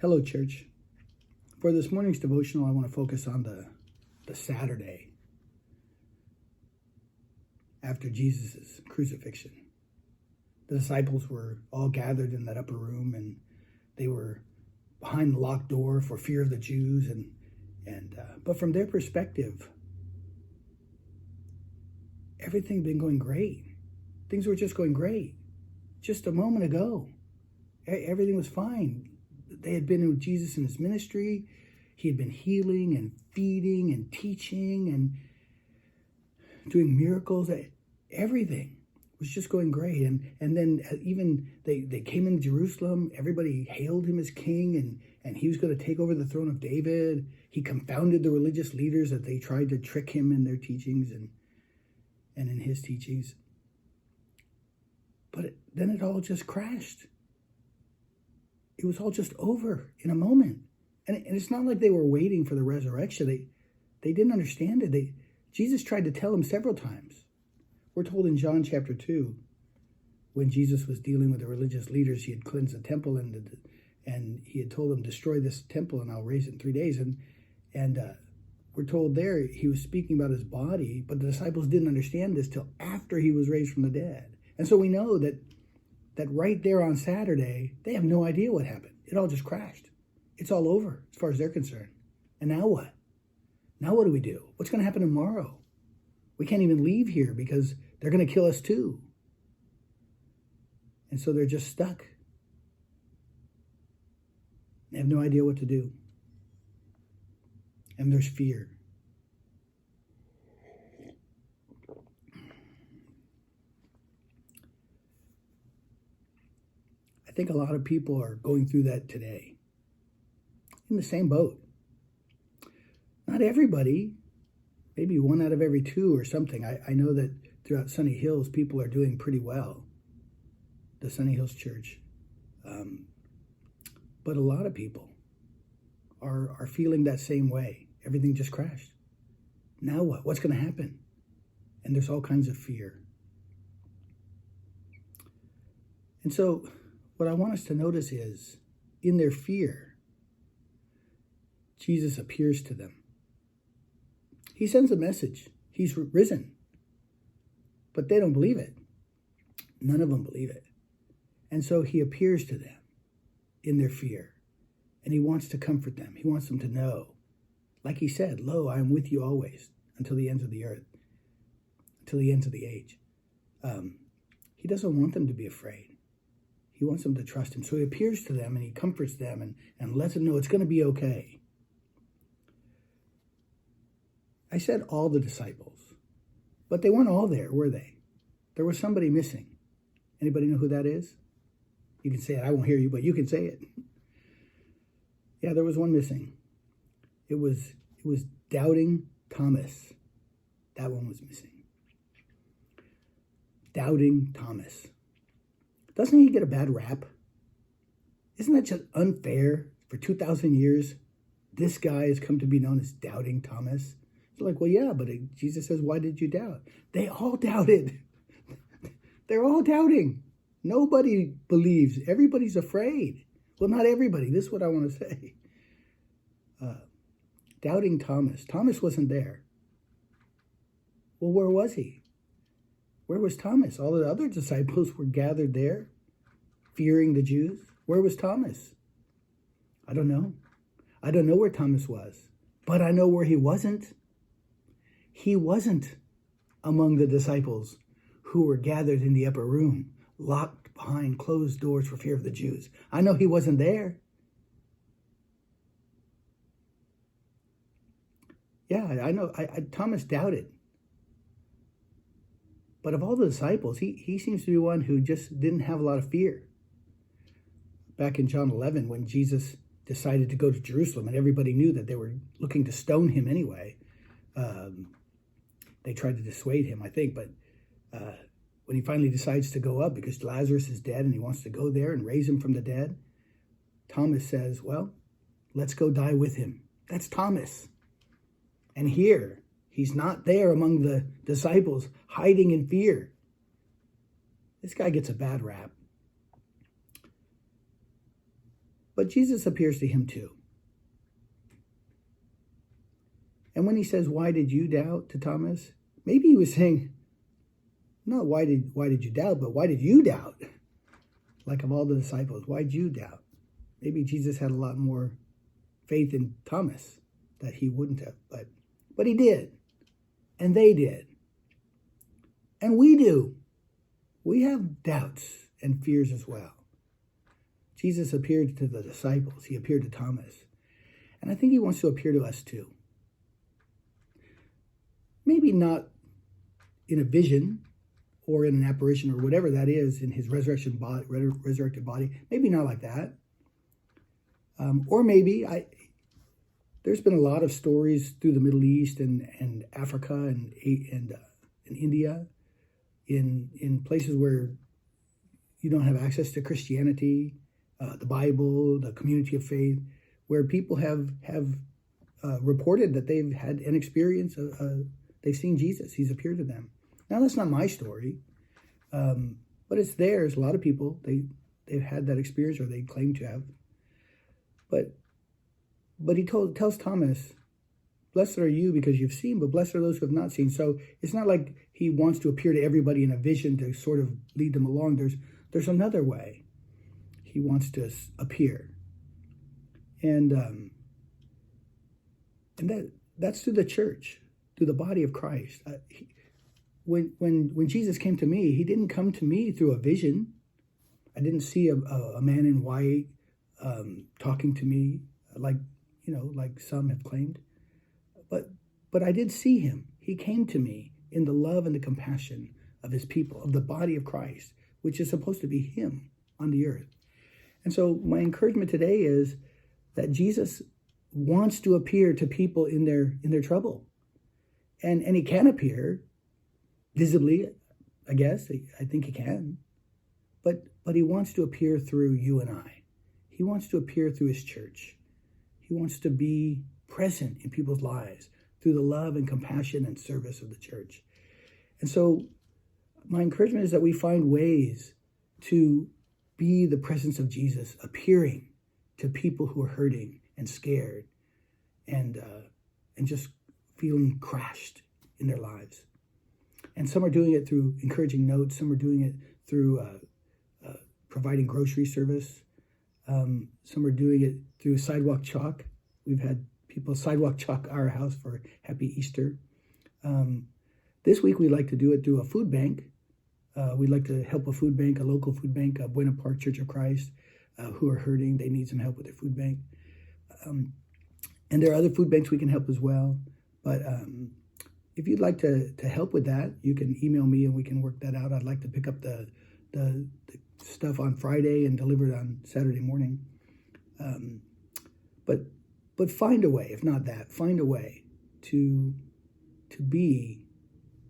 Hello, church. For this morning's devotional, I want to focus on the Saturday after Jesus' crucifixion. The disciples were all gathered in that upper room, and they were behind the locked door for fear of the Jews. But from their perspective, everything had been going great. Things were just going great. Just a moment ago, everything was fine. They had been with Jesus in his ministry. He had been healing and feeding and teaching and doing miracles. Everything was just going great. And then even they came into Jerusalem. Everybody hailed him as king, and he was going to take over the throne of David. He confounded the religious leaders that they tried to trick him in their teachings and in his teachings. But then it all just crashed. It was all just over in a moment. And it's not like they were waiting for the resurrection. They didn't understand it. Jesus tried to tell them several times. We're told in John chapter 2, when Jesus was dealing with the religious leaders, he had cleansed the temple and he had told them, destroy this temple and I'll raise it in 3 days. And we're told there he was speaking about his body, but the disciples didn't understand this till after he was raised from the dead. And so we know that right there on Saturday, they have no idea what happened. It all just crashed. It's all over as far as they're concerned. And now what? Now what do we do? What's going to happen tomorrow? We can't even leave here because they're going to kill us too. And so they're just stuck. They have no idea what to do. And there's fear. I think a lot of people are going through that today, in the same boat. Not everybody, maybe 1 out of every 2 or something. I know that throughout Sunny Hills, people are doing pretty well, the Sunny Hills Church. But a lot of people are feeling that same way. Everything just crashed. Now what? What's going to happen? And there's all kinds of fear. And so what I want us to notice is, in their fear, Jesus appears to them. He sends a message. He's risen. But they don't believe it. None of them believe it. And so he appears to them in their fear. And he wants to comfort them. He wants them to know, like he said, lo, I am with you always until the ends of the earth, until the ends of the age. He doesn't want them to be afraid. He wants them to trust him. So he appears to them and he comforts them and lets them know it's going to be okay. I said all the disciples, but they weren't all there, were they? There was somebody missing. Anybody know who that is? You can say it. I won't hear you, but you can say it. Yeah, there was one missing. It was Doubting Thomas. That one was missing. Doubting Thomas. Doesn't he get a bad rap? Isn't that just unfair? For 2,000 years, this guy has come to be known as Doubting Thomas. It's like, well, yeah, but Jesus says, why did you doubt? They all doubted. They're all doubting. Nobody believes. Everybody's afraid. Well, not everybody. This is what I want to say. Doubting Thomas. Thomas wasn't there. Well, where was he? Where was Thomas? All the other disciples were gathered there, fearing the Jews. Where was Thomas? I don't know. I don't know where Thomas was, but I know where he wasn't. He wasn't among the disciples who were gathered in the upper room, locked behind closed doors for fear of the Jews. I know he wasn't there. Yeah, I know. Thomas doubted. But of all the disciples, he seems to be one who just didn't have a lot of fear. Back in John 11, when Jesus decided to go to Jerusalem, and everybody knew that they were looking to stone him anyway, they tried to dissuade him, I think. But when he finally decides to go up because Lazarus is dead and he wants to go there and raise him from the dead, Thomas says, well, let's go die with him. That's Thomas. And here, he's not there among the disciples, hiding in fear. This guy gets a bad rap. But Jesus appears to him too. And when he says, "Why did you doubt?" to Thomas, maybe he was saying, not why did you doubt, but why did you doubt? Like of all the disciples, why did you doubt? Maybe Jesus had a lot more faith in Thomas that he wouldn't have, but he did. And they did. And we do. We have doubts and fears as well. Jesus appeared to the disciples. He appeared to Thomas. And I think he wants to appear to us too. Maybe not in a vision or in an apparition or whatever that is in his resurrected body. Maybe not like that. Or maybe there's been a lot of stories through the Middle East and Africa and India, in places where you don't have access to Christianity, the Bible, the community of faith, where people have reported that they've had an experience. They've seen Jesus. He's appeared to them. Now that's not my story, but it's theirs. A lot of people they've had that experience, or they claim to have. But he tells Thomas, "Blessed are you because you've seen, but blessed are those who have not seen." So it's not like he wants to appear to everybody in a vision to sort of lead them along. There's another way he wants to appear, and that's through the church, through the body of Christ. When Jesus came to me, he didn't come to me through a vision. I didn't see a man in white talking to me like some have claimed. But I did see him. He came to me in the love and the compassion of his people, of the body of Christ, which is supposed to be him on the earth. And so my encouragement today is that Jesus wants to appear to people in their trouble. And he can appear visibly, I guess. I think he can. But he wants to appear through you and I. He wants to appear through his church. He wants to be present in people's lives through the love and compassion and service of the church. And so my encouragement is that we find ways to be the presence of Jesus, appearing to people who are hurting and scared and just feeling crashed in their lives. And some are doing it through encouraging notes. Some are doing it through providing grocery service. Some are doing it through sidewalk chalk. We've had people sidewalk chalk our house for Happy Easter. This week we'd like to do it through a food bank. We'd like to help a food bank, a local food bank, Buena Park Church of Christ, who are hurting. They need some help with their food bank. And there are other food banks we can help as well. But if you'd like to help with that, you can email me and we can work that out. I'd like to pick up the stuff on Friday and deliver it on Saturday morning. But find a way, if not that, find a way to be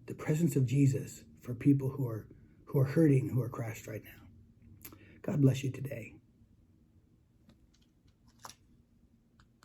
the presence of Jesus for people who are hurting, who are crushed right now. God bless you today.